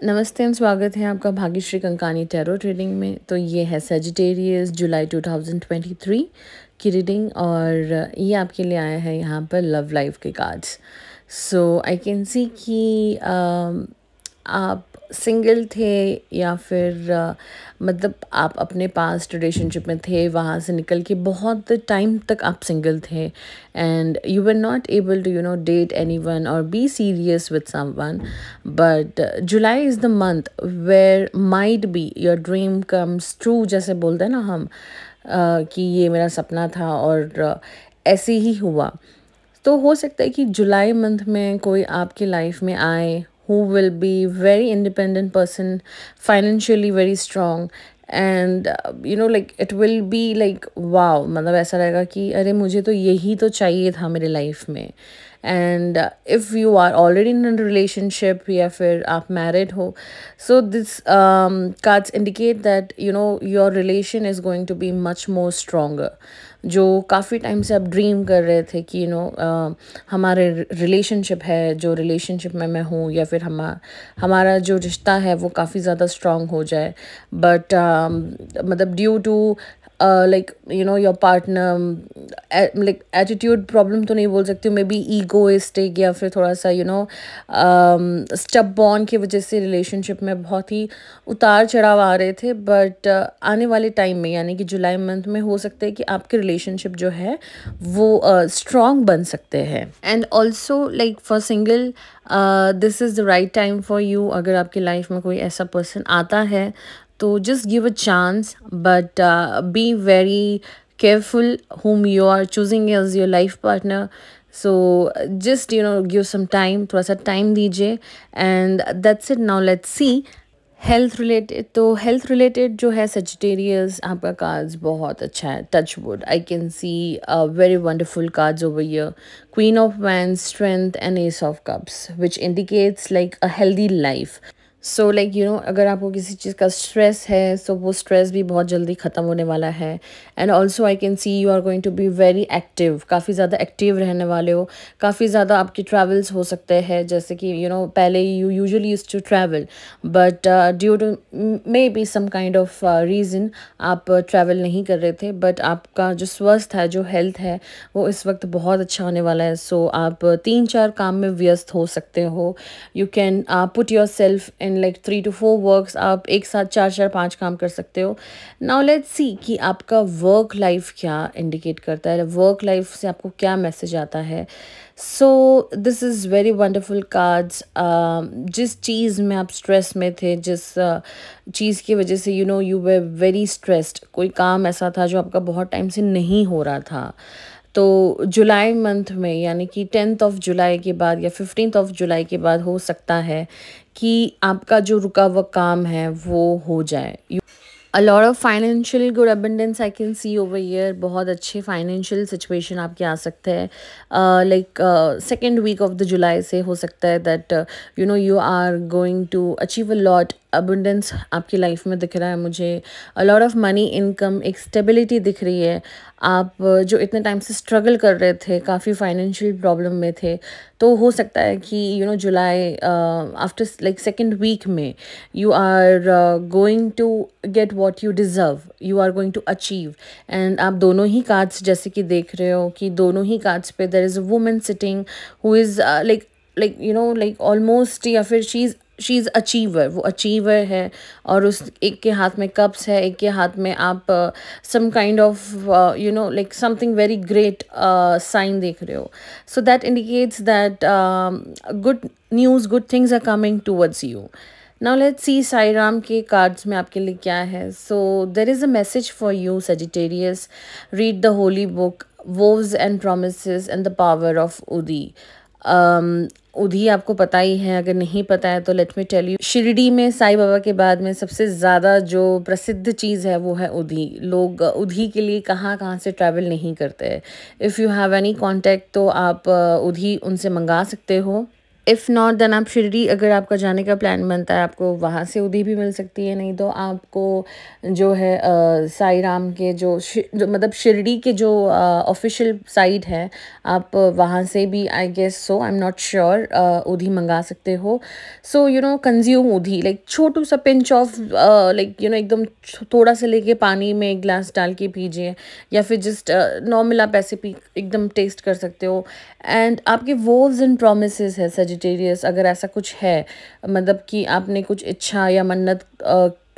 नमस्ते एंड स्वागत है आपका भाग्यश्री कंकानी टैरो रीडिंग में। तो ये है सेजिटेरियस जुलाई 2023 की रीडिंग और ये आपके लिए आया है यहाँ पर लव लाइफ के कार्ड्स। सो आई कैन सी कि आप सिंगल थे या फिर मतलब आप अपने पास्ट रिलेशनशिप में थे, वहाँ से निकल के बहुत टाइम तक आप सिंगल थे and you were not able to date anyone और be serious with someone. But July is the month where might be your dream comes true, जैसे बोलते हैं ना हम कि ये मेरा सपना था और ऐसे ही हुआ। तो हो सकता है कि जुलाई मंथ में कोई आपकी लाइफ में आए who will be very independent person, financially very strong, and like it will be like wow, मतलब ऐसा रहेगा कि अरे मुझे तो यही तो चाहिए था मेरे लाइफ में। And if you are already in a relationship या फिर आप मैरिड हो, so this cards indicate that your relation is going to be much more stronger. जो काफ़ी टाइम से आप ड्रीम कर रहे थे कि हमारे रिलेशनशिप है, जो रिलेशनशिप में मैं हूँ या फिर हमारा जो रिश्ता है वो काफ़ी ज़्यादा स्ट्रांग हो जाए। बट मतलब due to like your partner like attitude problem तो नहीं बोल सकती हूँ, मे बी ईगोइस्टिक या फिर थोड़ा सा स्टबबॉर्न की वजह से रिलेशनशिप में बहुत ही उतार चढ़ाव आ रहे थे। बट आने वाले टाइम में यानी कि जुलाई मंथ में हो सकता है कि आपके रिलेशनशिप जो है वो स्ट्रॉन्ग बन सकते हैं। And also like for single this is the right time for you. अगर आपकी लाइफ में कोई ऐसा पर्सन आता है तो just give a chance, but be very careful whom you are choosing as your life partner. So just give some time, थोड़ा सा टाइम दीजिए and that's it. Now let's see health related. तो health related जो है Sagittarius, आपका cards बहुत अच्छा है। Touch wood, I can C very wonderful cards over here. Queen of wands, strength and S of cups which indicates like a healthy life. So like अगर आपको किसी चीज़ का स्ट्रेस है सो वो स्ट्रेस भी बहुत जल्दी ख़त्म होने वाला है। And also I can see you are going to be very active, काफ़ी ज़्यादा एक्टिव रहने वाले हो। काफ़ी ज़्यादा आपके ट्रैवल्स हो सकते हैं, जैसे कि पहले you usually used to travel but due to maybe some kind of reason आप ट्रैवल नहीं कर रहे थे। बट आपका जो स्वास्थ्य है, जो हेल्थ है, वो इस वक्त बहुत अच्छा होने वाला है। सो आप 3-4 काम में व्यस्त हो सकते हो। You can put your self in like 3 to 4 works. आप एक साथ 4-4-5 काम कर सकते हो। नाउ लेट्स सी कि आपका वर्क लाइफ क्या इंडिकेट करता है, वर्क लाइफ से आपको क्या मैसेज आता है। So this is very wonderful cards. जिस चीज़ में आप स्ट्रेस में थे, जिस चीज़ की वजह से यू वे वेरी स्ट्रेस्ड, कोई काम ऐसा था जो आपका बहुत टाइम से नहीं हो रहा था, तो जुलाई मंथ में यानी कि 10th ऑफ जुलाई के बाद या 15th ऑफ जुलाई के बाद हो सकता है कि आपका जो रुका हुआ काम है वो हो जाए। A lot of financial good abundance I can see over here। बहुत अच्छे फाइनेंशियल सिचुएशन आपके आ सकते हैं। Like second week of the July से हो सकता है that you are going to achieve a lot. Abundance आपकी लाइफ में दिख रहा है मुझे। A lot of money, income, एक स्टेबिलिटी दिख रही है। आप जो इतने टाइम से स्ट्रगल कर रहे थे, काफ़ी फाइनेंशियल प्रॉब्लम में थे, तो हो सकता है कि जुलाई आफ्टर लाइक सेकेंड वीक में you are going to get what you deserve, you are going to achieve। and आप दोनों ही कार्ड्स जैसे कि देख रहे हो कि दोनों ही कार्ड्स पे there is a woman sitting who is like almost, या फिर शी इज़ अचीवर, वो अचीवर है। और उस एक के हाथ में कप्स है, एक के हाथ में आप some kind of like something very great sign देख रहे हो। So that indicates that good news, good things are coming towards you. Now let's see Sai Ram के कार्ड्स में आपके लिए क्या है। So there is a message for you Sagittarius. Read the holy book vows and promises and the power of udi. Udi आपको पता ही है, अगर नहीं पता है तो let me tell you. Shirdi में साईं बाबा के बाद में सबसे ज़्यादा जो प्रसिद्ध चीज़ है वो है उधी। लोग उधी के लिए कहाँ कहाँ से ट्रैवल नहीं करते हैं। If you have any contact तो आप उधी उनसे मंगा सकते हो। इफ़ नॉट देन आप शिरडी अगर आपका जाने का प्लान बनता है, आपको वहाँ से उदी भी मिल सकती है, नहीं तो आपको जो है साईं राम के जो मतलब शिरडी के जो ऑफ़िशियल साइट है, आप वहाँ से भी I guess so, I am not sure, udi मंगा सकते हो। सो कंज़्यूम उधी लाइक छोटू सा पिंच ऑफ लाइक एकदम थोड़ा सा लेके पानी में एक ग्लास डाल के पीजिए, या फिर जस्ट नॉर्मल आप ऐसे पी एकदम टेस्ट कर सकते हो। एंड आपके वोव्स एंड प्रोमिसेस है सजिटेरियस, अगर ऐसा कुछ है, मतलब कि आपने कुछ इच्छा या मन्नत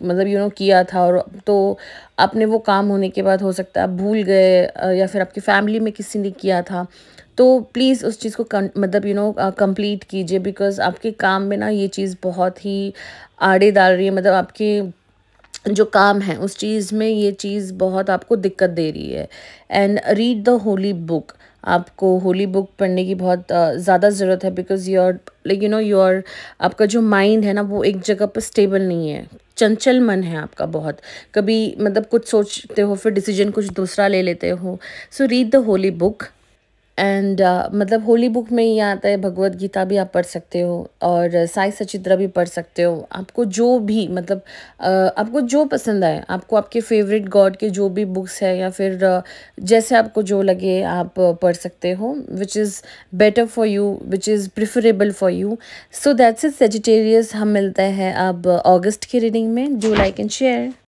मतलब किया था, और तो आपने वो काम होने के बाद हो सकता है आप भूल गए, या फिर आपकी फैमिली में किसी ने किया था, तो प्लीज़ उस चीज़ को मतलब कंप्लीट कीजिए, बिकॉज़ आपके काम में ना ये चीज़ बहुत ही आड़े डाल रही है, मतलब आपके जो काम है उस चीज़ में ये चीज़ बहुत आपको दिक्कत दे रही है। And read the holy book, आपको होली बुक पढ़ने की बहुत ज़्यादा ज़रूरत है, बिकॉज़ योर लाइक योर आपका जो माइंड है ना वो एक जगह पर स्टेबल नहीं है, चंचल मन है आपका बहुत, कभी मतलब कुछ सोचते हो फिर डिसीजन कुछ दूसरा ले लेते हो। So read the holy book. And मतलब होली बुक में ये आता है, भगवत गीता भी आप पढ़ सकते हो, और साई सचित्रा भी पढ़ सकते हो, आपको जो भी मतलब आपको जो पसंद आए, आपको आपके फेवरेट गॉड के जो भी बुक्स है, या फिर जैसे आपको जो लगे आप पढ़ सकते हो, which is better for you, which is preferable for you. So that's it Sagittarius, हम मिलते हैं अब अगस्त की रीडिंग में। Do like and share.